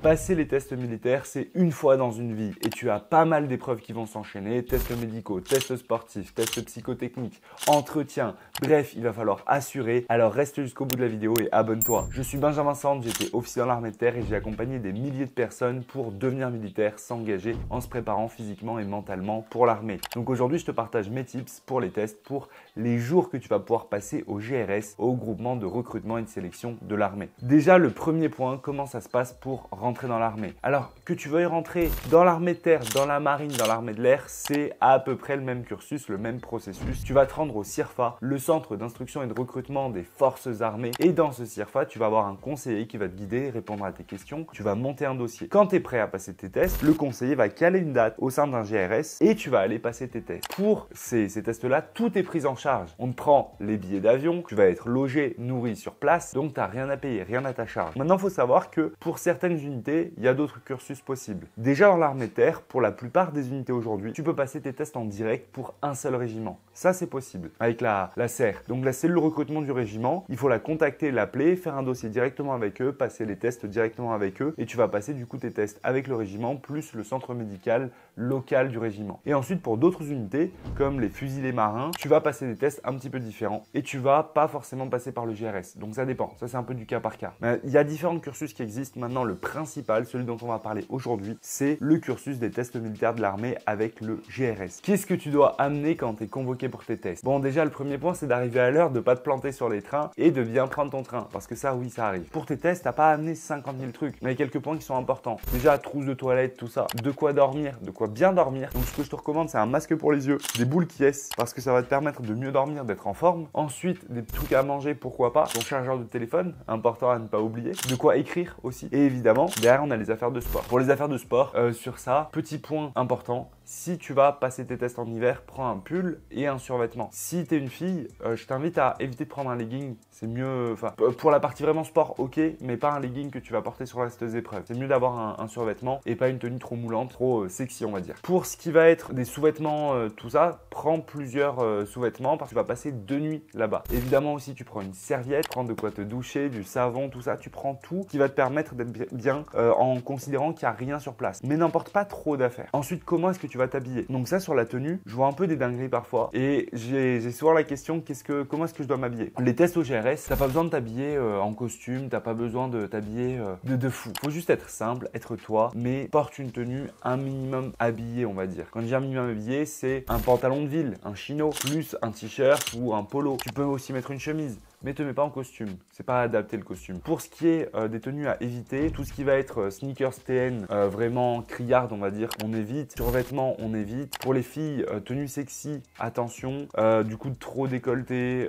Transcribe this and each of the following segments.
Passer les tests militaires, c'est une fois dans une vie et tu as pas mal d'épreuves qui vont s'enchaîner, tests médicaux, tests sportifs, tests psychotechniques, entretiens, bref, il va falloir assurer. Alors reste jusqu'au bout de la vidéo et abonne-toi. Je suis Benjamin Sand, j'étais officier dans l'armée de terre et j'ai accompagné des milliers de personnes pour devenir militaire, s'engager en se préparant physiquement et mentalement pour l'armée. Donc aujourd'hui, je te partage mes tips pour les tests, pour les jours que tu vas pouvoir passer au GRS, au groupement de recrutement et de sélection de l'armée. Déjà, le premier point, comment ça se passe pour rentrer dans l'armée? Alors, que tu veuilles rentrer dans l'armée de terre, dans la marine, dans l'armée de l'air, c'est à peu près le même cursus, le même processus. Tu vas te rendre au CIRFA, le centre d'instruction et de recrutement des forces armées. Et dans ce CIRFA, tu vas avoir un conseiller qui va te guider, répondre à tes questions. Tu vas monter un dossier. Quand tu es prêt à passer tes tests, le conseiller va caler une date au sein d'un GRS et tu vas aller passer tes tests. Pour ces tests-là, tout est pris en charge. On te prend les billets d'avion, tu vas être logé, nourri sur place, donc tu n'as rien à payer, rien à ta charge. Maintenant, il faut savoir que pour certaines unités, il y a d'autres cursus possibles. Déjà dans l'armée de terre, pour la plupart des unités aujourd'hui, tu peux passer tes tests en direct pour un seul régiment. Ça, c'est possible avec la CER. Donc la cellule recrutement du régiment, il faut la contacter, l'appeler, faire un dossier directement avec eux, passer les tests directement avec eux et tu vas passer du coup tes tests avec le régiment plus le centre médical local du régiment. Et ensuite, pour d'autres unités, comme les fusiliers marins, tu vas passer des tests un petit peu différents et tu vas pas forcément passer par le GRS. Donc ça dépend, ça c'est un peu du cas par cas. Mais il y a différents cursus qui existent. Maintenant, le principal, celui dont on va parler aujourd'hui, c'est le cursus des tests militaires de l'armée avec le GRS. Qu'est-ce que tu dois amener quand tu es convoqué pour tes tests? Bon, déjà, le premier point, c'est d'arriver à l'heure, de pas te planter sur les trains et de bien prendre ton train. Parce que ça, oui, ça arrive. Pour tes tests, t'as pas amené 50 000 trucs. Mais il y a quelques points qui sont importants. Déjà, trousse de toilette, tout ça. De quoi dormir, de quoi bien dormir. Donc, ce que je te recommande, c'est un masque pour les yeux, des boules qui est parce que ça va te permettre de mieux dormir, d'être en forme. Ensuite, des trucs à manger, pourquoi pas. Ton chargeur de téléphone, important à ne pas oublier. De quoi écrire aussi. Et évidemment, derrière, on a les affaires de sport. Pour les affaires de sport, sur ça, petit point important. Si tu vas passer tes tests en hiver, prends un pull et un survêtement. Si tu es une fille, je t'invite à éviter de prendre un legging. C'est mieux, enfin, pour la partie vraiment sport, ok, mais pas un legging que tu vas porter sur la reste des épreuves. C'est mieux d'avoir un survêtement et pas une tenue trop moulante, trop sexy, on va dire. Pour ce qui va être des sous-vêtements, tout ça, prends plusieurs sous-vêtements parce que tu vas passer 2 nuits là-bas. Évidemment aussi, tu prends une serviette, prends de quoi te doucher, du savon, tout ça. Tu prends tout qui va te permettre d'être bien en considérant qu'il n'y a rien sur place. Mais n'emporte pas trop d'affaires. Ensuite, comment est-ce que tu vas t'habiller? Donc ça, sur la tenue, je vois un peu des dingueries parfois et j'ai souvent la question, comment est-ce que je dois m'habiller? Les tests au GRS, t'as pas besoin de t'habiller en costume, t'as pas besoin de t'habiller de fou. Faut juste être simple, être toi, mais porte une tenue un minimum habillée, on va dire. Quand je dis un minimum habillé, c'est un pantalon de ville, un chino, plus un t-shirt ou un polo. Tu peux aussi mettre une chemise, mais te mets pas en costume. C'est pas adapté le costume. Pour ce qui est des tenues à éviter, tout ce qui va être sneakers TN, vraiment criard, on va dire, on évite. Survêtements, on évite. Pour les filles, tenues sexy, attention. Du coup, trop décolleté,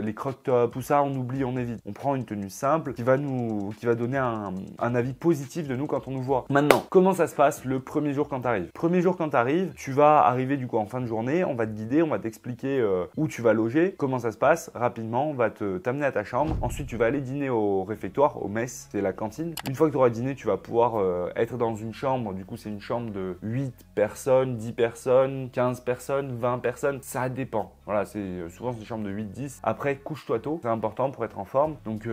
les crop tops, tout ça, on oublie, on évite. On prend une tenue simple qui va donner un avis positif de nous quand on nous voit. Maintenant, comment ça se passe le premier jour quand tu arrives? Premier jour quand tu arrives, tu vas arriver du coup en fin de journée, on va te guider, on va t'expliquer où tu vas loger, comment ça se passe. Rapidement, on va t'amener à ta chambre. Ensuite, tu vas aller dîner au réfectoire, au mess, c'est la cantine. Une fois que tu auras dîné, tu vas pouvoir être dans une chambre. Du coup, c'est une chambre de 8 personnes, 10 personnes, 15 personnes, 20 personnes. Ça dépend. Voilà, c'est souvent des chambres de 8-10. Après, couche-toi tôt. C'est important pour être en forme. Donc,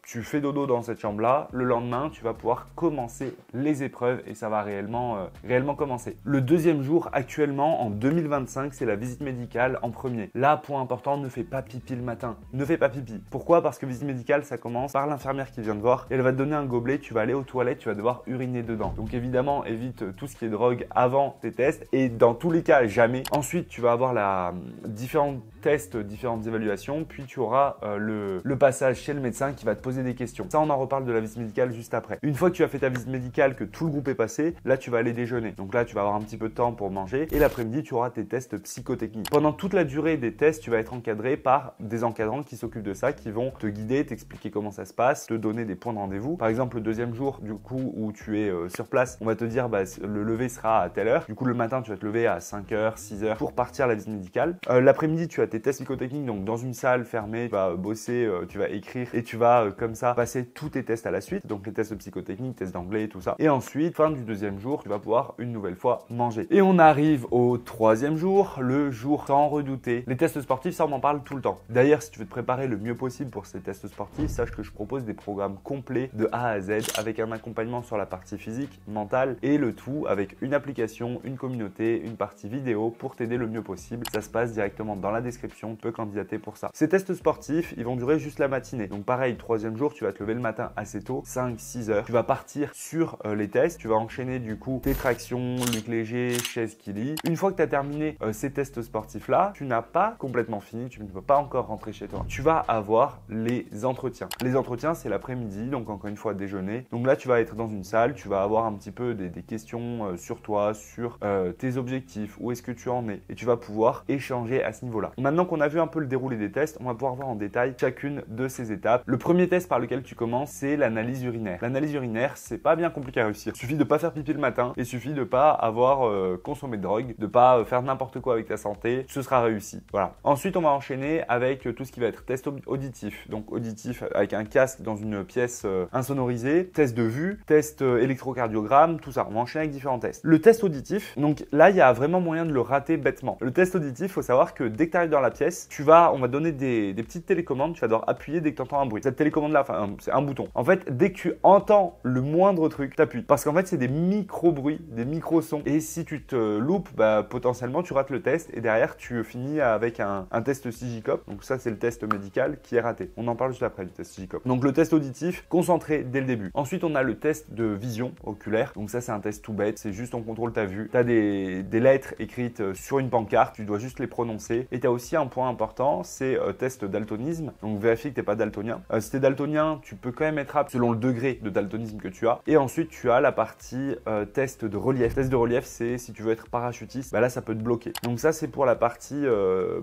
tu fais dodo dans cette chambre-là. Le lendemain, tu vas pouvoir commencer les épreuves et ça va réellement commencer. Le deuxième jour, actuellement, en 2025, c'est la visite médicale en premier. Là, point important, ne fais pas pipi le matin. Ne fais pas pipi. Pourquoi? Parce que visite médicale, ça commence par l'infirmière qui vient te voir et elle va te donner un gobelet, tu vas aller aux toilettes, tu vas devoir uriner dedans. Donc évidemment, évite tout ce qui est drogue avant tes tests et dans tous les cas, jamais. Ensuite, tu vas avoir différents tests, différentes évaluations, puis tu auras le passage chez le médecin qui va te poser des questions. Ça, on en reparle de la visite médicale juste après. Une fois que tu as fait ta visite médicale, que tout le groupe est passé, là, tu vas aller déjeuner. Donc là, tu vas avoir un petit peu de temps pour manger et l'après-midi, tu auras tes tests psychotechniques. Pendant toute la durée des tests, tu vas être encadré par des encadrants qui s'occupent de ça, qui vont te guider, t'expliquer comment ça se passe, te donner des points de rendez-vous. Par exemple, le deuxième jour, du coup, où tu es sur place, on va te dire le lever sera à telle heure. Du coup, le matin, tu vas te lever à 5h, 6h pour partir à la visite médicale. L'après-midi, tu as tes tests psychotechniques, donc dans une salle fermée, tu vas bosser, tu vas écrire et tu vas comme ça passer tous tes tests à la suite. Donc les tests psychotechniques, tests d'anglais, tout ça. Et ensuite, fin du deuxième jour, tu vas pouvoir une nouvelle fois manger. Et on arrive au troisième jour, le jour tant redouté. Les tests sportifs, ça on en parle tout le temps. D'ailleurs, si tu veux te préparer le mieux possible pour ces tests sportifs, sache que je propose des programmes complets de A à Z avec un accompagnement sur la partie physique, mentale et le tout avec une application, une communauté, une partie vidéo pour t'aider le mieux possible. Ça se passe directement dans la description, tu peux candidater pour ça. Ces tests sportifs, ils vont durer juste la matinée. Donc pareil, troisième jour, tu vas te lever le matin assez tôt, 5-6 heures. Tu vas partir sur les tests, tu vas enchaîner du coup tes tractions, lutte léger, chaise qui lit. Une fois que tu as terminé ces tests sportifs là, tu n'as pas complètement fini, tu ne peux pas encore rentrer chez toi. Tu vas avoir les entretiens. Les entretiens, c'est l'après-midi, donc encore une fois déjeuner. Donc là, tu vas être dans une salle, tu vas avoir un petit peu des questions sur toi, sur tes objectifs, où est-ce que tu en es, et tu vas pouvoir échanger à ce niveau-là. Maintenant qu'on a vu un peu le déroulé des tests, on va pouvoir voir en détail chacune de ces étapes. Le premier test par lequel tu commences, c'est l'analyse urinaire. L'analyse urinaire, c'est pas bien compliqué à réussir. Il suffit de pas faire pipi le matin, il suffit de pas avoir consommé de drogue, de pas faire n'importe quoi avec ta santé, ce sera réussi. Voilà. Ensuite, on va enchaîner avec tout ce qui va être test auditif. Donc auditif avec un casque dans une pièce insonorisée, test de vue, test électrocardiogramme, tout ça. On va enchaîner avec différents tests. Le test auditif, donc là, il y a vraiment moyen de le rater bêtement. Le test auditif, il faut savoir que dès que tu arrives dans la pièce, on va donner des petites télécommandes, tu vas devoir appuyer dès que tu entends un bruit. Cette télécommande-là, c'est un bouton. En fait, dès que tu entends le moindre truc, tu appuies. Parce qu'en fait, c'est des micro-bruits, des micro-sons. Et si tu te loupes, potentiellement, tu rates le test et derrière, tu finis avec un test CJCOP. Donc ça, c'est le test médical qui est raté. On en parle juste après du test CJCOP. Donc le test auditif, concentré dès le début. Ensuite, on a le test de vision oculaire. Donc ça, c'est un test tout bête. C'est juste on contrôle ta vue. Tu as des lettres écrites sur une pancarte. Tu dois juste les prononcer. Et tu as aussi un point important, c'est test daltonisme. Donc vérifie que tu n'es pas daltonien. Si tu es daltonien, tu peux quand même être apte selon le degré de daltonisme que tu as. Et ensuite, tu as la partie test de relief. Test de relief, c'est si tu veux être parachutiste, là, ça peut te bloquer. Donc ça, c'est pour la partie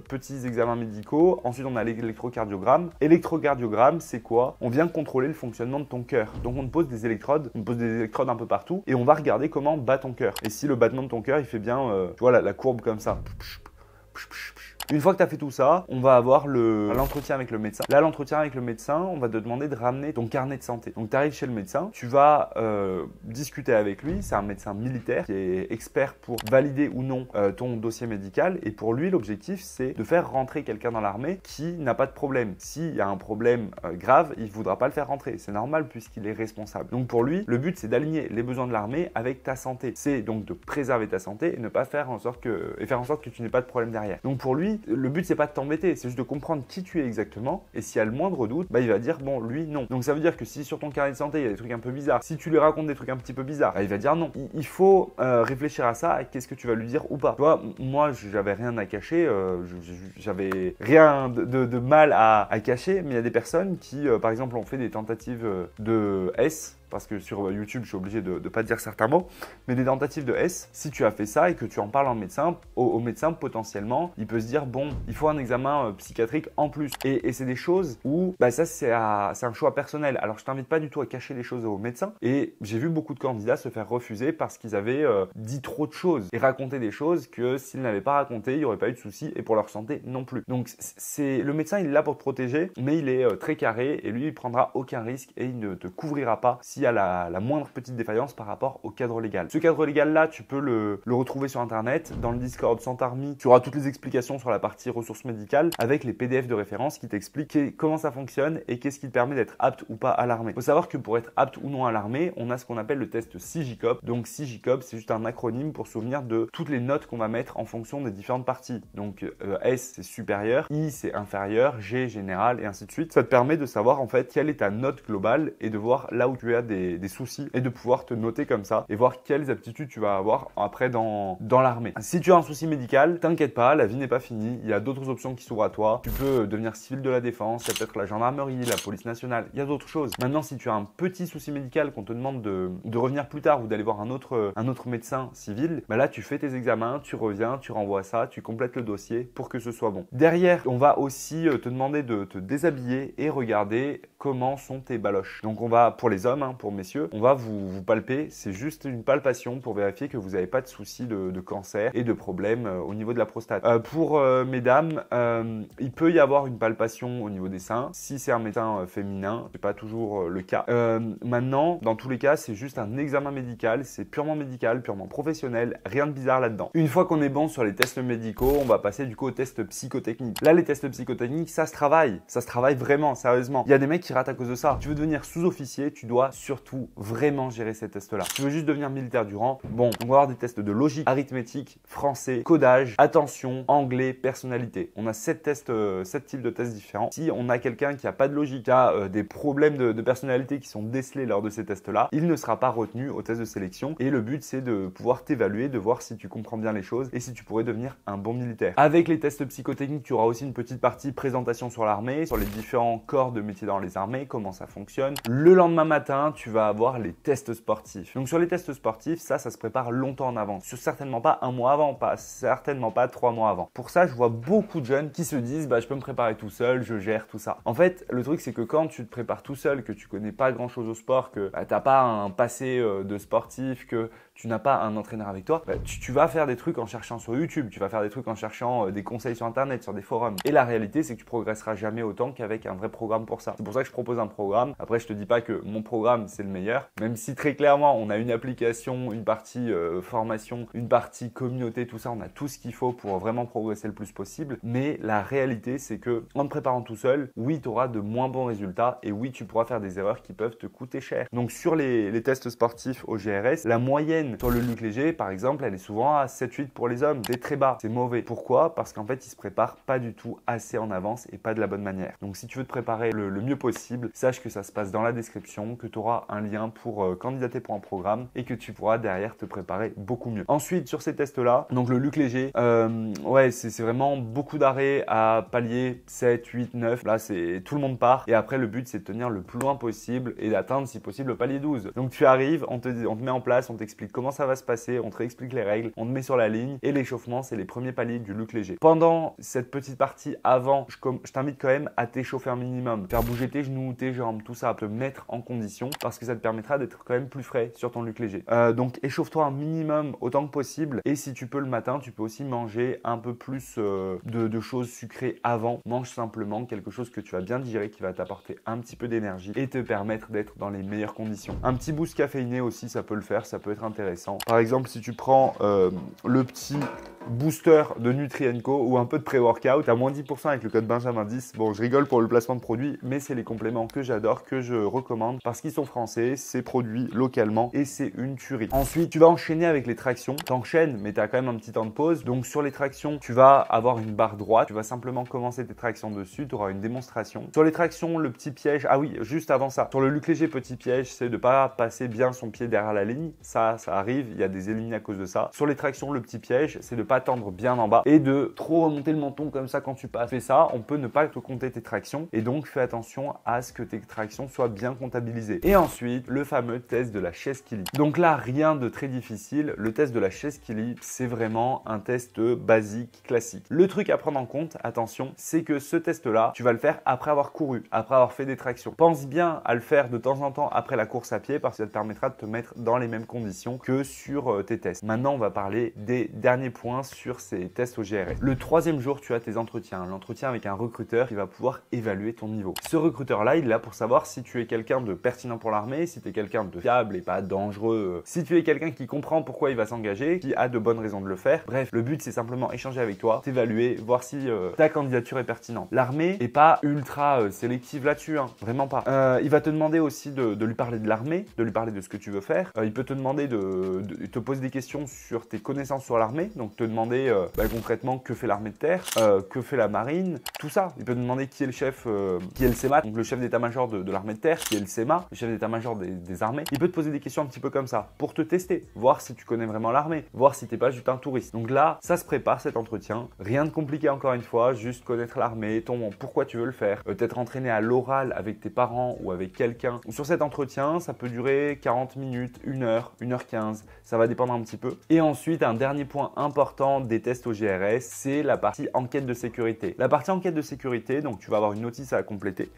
petits examens médicaux. Ensuite, on a l'électrocardiogramme. Électrocardiogramme, c'est quoi? On vient contrôler le fonctionnement de ton cœur. Donc on te pose des électrodes, un peu partout et on va regarder comment bat ton cœur. Et si le battement de ton cœur, il fait bien, tu vois, la courbe comme ça. Une fois que tu as fait tout ça, on va avoir l'entretien avec le médecin. Là, l'entretien avec le médecin, on va te demander de ramener ton carnet de santé. Donc, tu arrives chez le médecin, tu vas discuter avec lui. C'est un médecin militaire qui est expert pour valider ou non ton dossier médical. Et pour lui, l'objectif, c'est de faire rentrer quelqu'un dans l'armée qui n'a pas de problème. S'il y a un problème grave, il ne voudra pas le faire rentrer. C'est normal puisqu'il est responsable. Donc, pour lui, le but, c'est d'aligner les besoins de l'armée avec ta santé. C'est donc de préserver ta santé et ne pas faire en sorte que tu n'aies pas de problème derrière. Donc, pour lui, le but, c'est pas de t'embêter, c'est juste de comprendre qui tu es exactement. Et s'il y a le moindre doute, il va dire bon, lui, non. Donc ça veut dire que si sur ton carnet de santé, il y a des trucs un peu bizarres, si tu lui racontes des trucs un petit peu bizarres, il va dire non. Il faut réfléchir à ça, à qu'est-ce que tu vas lui dire ou pas. Tu vois, moi, j'avais rien à cacher, j'avais rien de mal à cacher, mais il y a des personnes qui, par exemple, ont fait des tentatives de S. Parce que sur YouTube, je suis obligé de ne pas dire certains mots, mais des tentatives de S, si tu as fait ça et que tu en parles au médecin, potentiellement, il peut se dire, bon, il faut un examen psychiatrique en plus. Et c'est des choses où, ça, c'est un choix personnel. Alors, je t'invite pas du tout à cacher les choses au médecin. Et j'ai vu beaucoup de candidats se faire refuser parce qu'ils avaient dit trop de choses et raconté des choses que s'ils n'avaient pas raconté, il n'y aurait pas eu de soucis et pour leur santé non plus. Donc, le médecin, il est là pour te protéger, mais il est très carré et lui, il prendra aucun risque et il ne te couvrira pas si y a la moindre petite défaillance par rapport au cadre légal. Ce cadre légal-là, tu peux le retrouver sur Internet. Dans le Discord Santarmy, tu auras toutes les explications sur la partie ressources médicales avec les PDF de référence qui t'expliquent comment ça fonctionne et qu'est-ce qui te permet d'être apte ou pas à l'armée. Il faut savoir que pour être apte ou non à l'armée, on a ce qu'on appelle le test CJCOP. Donc CJCOP, c'est juste un acronyme pour se souvenir de toutes les notes qu'on va mettre en fonction des différentes parties. Donc S, c'est supérieur, I, c'est inférieur, G, général et ainsi de suite. Ça te permet de savoir en fait quelle est ta note globale et de voir là où tu as des soucis et de pouvoir te noter comme ça et voir quelles aptitudes tu vas avoir après dans l'armée. Si tu as un souci médical, t'inquiète pas, la vie n'est pas finie. Il y a d'autres options qui s'ouvrent à toi. Tu peux devenir civil de la défense, il y a peut-être la gendarmerie, la police nationale, il y a d'autres choses. Maintenant, si tu as un petit souci médical qu'on te demande de revenir plus tard ou d'aller voir un autre médecin civil, là tu fais tes examens, tu reviens, tu renvoies ça, tu complètes le dossier pour que ce soit bon. Derrière, on va aussi te demander de te déshabiller et regarder comment sont tes baloches. Donc on va, pour les hommes, pour messieurs, on va vous palper. C'est juste une palpation pour vérifier que vous n'avez pas de soucis de cancer et de problèmes au niveau de la prostate. Pour mesdames, il peut y avoir une palpation au niveau des seins si c'est un médecin féminin. C'est pas toujours le cas. Maintenant, dans tous les cas, c'est juste un examen médical. C'est purement médical, purement professionnel. Rien de bizarre là-dedans. Une fois qu'on est bon sur les tests médicaux, on va passer du coup aux tests psychotechniques. Là, les tests psychotechniques, ça se travaille. Ça se travaille vraiment, sérieusement. Il y a des mecs qui ratent à cause de ça. Tu veux devenir sous-officier, tu dois surtout vraiment gérer ces tests-là. Tu veux juste devenir militaire du rang. Bon, on va avoir des tests de logique, arithmétique, français, codage, attention, anglais, personnalité. On a 7 types de tests différents. Si on a quelqu'un qui n'a pas de logique, qui a des problèmes de personnalité qui sont décelés lors de ces tests-là, il ne sera pas retenu au test de sélection. Et le but, c'est de pouvoir t'évaluer, de voir si tu comprends bien les choses et si tu pourrais devenir un bon militaire. Avec les tests psychotechniques, tu auras aussi une petite partie présentation sur l'armée, sur les différents corps de métier dans les armées, comment ça fonctionne. Le lendemain matin, tu vas avoir les tests sportifs. Donc sur les tests sportifs, ça se prépare longtemps en avance. Certainement pas un mois avant, certainement pas 3 mois avant. Pour ça, je vois beaucoup de jeunes qui se disent je peux me préparer tout seul, je gère tout ça. En fait, le truc c'est que quand tu te prépares tout seul, que tu connais pas grand chose au sport, que t'as pas un passé de sportif, que tu n'as pas un entraîneur avec toi, tu vas faire des trucs en cherchant sur YouTube, tu vas faire des trucs en cherchant des conseils sur internet, sur des forums. Et la réalité, c'est que tu progresseras jamais autant qu'avec un vrai programme pour ça. C'est pour ça que je propose un programme. Après, je te dis pas que mon programme, c'est le meilleur, même si très clairement, on a une application, une partie formation, une partie communauté, tout ça, on a tout ce qu'il faut pour vraiment progresser le plus possible. Mais la réalité, c'est que en te préparant tout seul, oui, tu auras de moins bons résultats et oui, tu pourras faire des erreurs qui peuvent te coûter cher. Donc, sur les tests sportifs au GRS, la moyenne sur le Luc Léger, par exemple, elle est souvent à 7-8 pour les hommes. C'est très bas, c'est mauvais. Pourquoi? Parce qu'en fait, ils se préparent pas du tout assez en avance et pas de la bonne manière. Donc, si tu veux te préparer le mieux possible, sache que ça se passe dans la description, que tu auras un lien pour candidater pour un programme et que tu pourras derrière te préparer beaucoup mieux. Ensuite, sur ces tests-là, donc le Luc Léger, ouais, c'est vraiment beaucoup d'arrêts à palier 7, 8, 9. Là, c'est tout le monde part. Et après, le but, c'est de tenir le plus loin possible et d'atteindre, si possible, le palier 12. Donc, tu arrives, on te met en place, on t'explique comment ça va se passer, on te réexplique les règles, on te met sur la ligne et l'échauffement, c'est les premiers paliers du Luc Léger. Pendant cette petite partie avant, je t'invite quand même à t'échauffer un minimum, faire bouger tes genoux, tes jambes, tout ça, à te mettre en condition parce que ça te permettra d'être quand même plus frais sur ton Luc Léger. Donc échauffe-toi un minimum autant que possible et si tu peux le matin, tu peux aussi manger un peu plus de choses sucrées avant. Mange simplement quelque chose que tu vas bien digérer, qui va t'apporter un petit peu d'énergie et te permettre d'être dans les meilleures conditions. Un petit boost caféiné aussi, ça peut le faire, ça peut être intéressant. Par exemple, si tu prends le petit booster de Nutrien-Co ou un peu de pré-workout, à moins 10% avec le code Benjamin10. Bon, je rigole pour le placement de produits, mais c'est les compléments que j'adore, que je recommande parce qu'ils sont français, c'est produit localement et c'est une tuerie. Ensuite, tu vas enchaîner avec les tractions. T'enchaînes, mais tu as quand même un petit temps de pause. Donc, sur les tractions, tu vas avoir une barre droite. Tu vas simplement commencer tes tractions dessus. Tu auras une démonstration. Sur les tractions, le petit piège. Ah oui, juste avant ça. Sur le Luc Léger, petit piège, c'est de ne pas passer bien son pied derrière la ligne. Ça arrive. Il y a des éliminés à cause de ça. Sur les tractions, le petit piège, c'est de ne pas tendre bien en bas et de trop remonter le menton comme ça quand tu passes. Fais ça, on peut ne pas te compter tes tractions et donc fais attention à ce que tes tractions soient bien comptabilisées. Et ensuite, le fameux test de la chaise qui lie. Donc là, rien de très difficile. Le test de la chaise qui lie, c'est vraiment un test basique, classique. Le truc à prendre en compte, attention, c'est que ce test-là, tu vas le faire après avoir couru, après avoir fait des tractions. Pense bien à le faire de temps en temps après la course à pied parce que ça te permettra de te mettre dans les mêmes conditions que sur tes tests. Maintenant, on va parler des derniers points sur ces tests au GRS. Le troisième jour, tu as tes entretiens. L'entretien avec un recruteur qui va pouvoir évaluer ton niveau. Ce recruteur-là, il est là pour savoir si tu es quelqu'un de pertinent pour l'armée, si tu es quelqu'un de fiable et pas dangereux, si tu es quelqu'un qui comprend pourquoi il va s'engager, qui a de bonnes raisons de le faire. Bref, le but, c'est simplement échanger avec toi, t'évaluer, voir si ta candidature est pertinente. L'armée n'est pas ultra sélective là-dessus, hein, vraiment pas. Il va te demander aussi de lui parler de l'armée, de lui parler de ce que tu veux faire. Il peut te demander de te poser des questions sur tes connaissances sur l'armée, donc te demander concrètement que fait l'armée de terre, que fait la marine, tout ça. Il peut te demander qui est le chef, qui est le CEMA, donc le chef d'état-major de l'armée de terre, qui est le CEMA, le chef d'état-major des armées. Il peut te poser des questions un petit peu comme ça pour te tester, voir si tu connais vraiment l'armée, voir si t'es pas juste un touriste. Donc là, ça se prépare cet entretien. Rien de compliqué encore une fois, juste connaître l'armée, pourquoi tu veux le faire, t'être entraîné à l'oral avec tes parents ou avec quelqu'un. Sur cet entretien, ça peut durer 40 minutes, 1 heure, 1h15, ça va dépendre un petit peu. Et ensuite, un dernier point important des tests au GRS, c'est la partie enquête de sécurité. La partie enquête de sécurité, donc tu vas avoir une notice à compléter.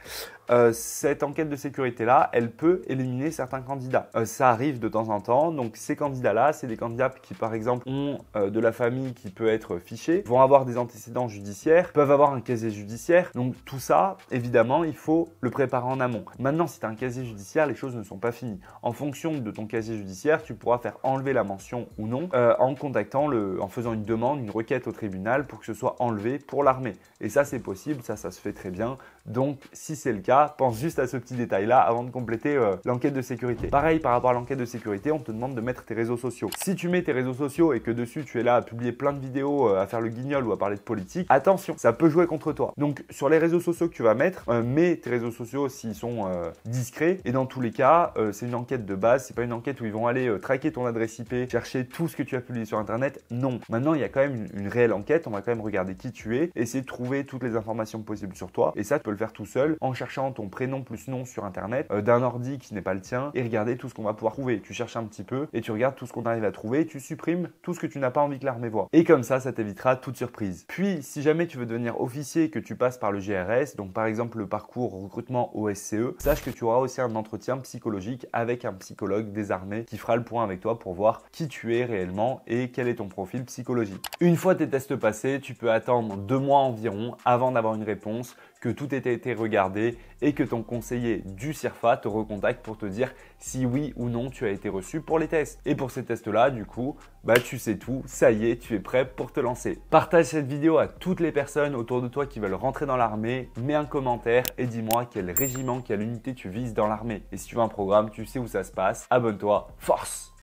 cette enquête de sécurité-là, elle peut éliminer certains candidats. Ça arrive de temps en temps. Donc ces candidats-là, c'est des candidats qui par exemple ont de la famille qui peut être fichée, vont avoir des antécédents judiciaires, peuvent avoir un casier judiciaire. Donc tout ça, évidemment, il faut le préparer en amont. Maintenant, si tu as un casier judiciaire, les choses ne sont pas finies. En fonction de ton casier judiciaire, tu pourras faire enlever la mention ou non en faisant une demande, une requête au tribunal pour que ce soit enlevé pour l'armée. Et ça, c'est possible, ça se fait très bien. Donc, si c'est le cas, pense juste à ce petit détail-là avant de compléter l'enquête de sécurité. Pareil, par rapport à l'enquête de sécurité, on te demande de mettre tes réseaux sociaux. Si tu mets tes réseaux sociaux et que dessus, tu es là à publier plein de vidéos, à faire le guignol ou à parler de politique, attention, ça peut jouer contre toi. Donc, sur les réseaux sociaux que tu vas mettre, mets tes réseaux sociaux s'ils sont discrets. Et dans tous les cas, c'est une enquête de base. C'est pas une enquête où ils vont aller traquer ton adresse IP, chercher tout ce que tu as publié sur Internet. Non. Maintenant, il y a quand même une réelle enquête. On va quand même regarder qui tu es, essayer de trouver toutes les informations possibles sur toi. Et ça, tu peux le faire tout seul en cherchant ton prénom plus nom sur Internet d'un ordi qui n'est pas le tien et regarder tout ce qu'on va pouvoir trouver. Tu cherches un petit peu et tu regardes tout ce qu'on arrive à trouver et tu supprimes tout ce que tu n'as pas envie que l'armée voit. Et comme ça t'évitera toute surprise. Puis, si jamais tu veux devenir officier et que tu passes par le GRS, donc par exemple le parcours recrutement au SCE, sache que tu auras aussi un entretien psychologique avec un psychologue des armées qui fera le point avec toi pour voir qui tu es réellement et quel est ton profil psychologique. Une fois tes tests passés, tu peux attendre 2 mois environ avant d'avoir une réponse, que tout ait été regardé et que ton conseiller du CIRFA te recontacte pour te dire si oui ou non tu as été reçu pour les tests. Et pour ces tests-là, du coup, tu sais tout, ça y est, tu es prêt pour te lancer. Partage cette vidéo à toutes les personnes autour de toi qui veulent rentrer dans l'armée, mets un commentaire et dis-moi quel régiment, quelle unité tu vises dans l'armée. Et si tu veux un programme, tu sais où ça se passe, abonne-toi, force!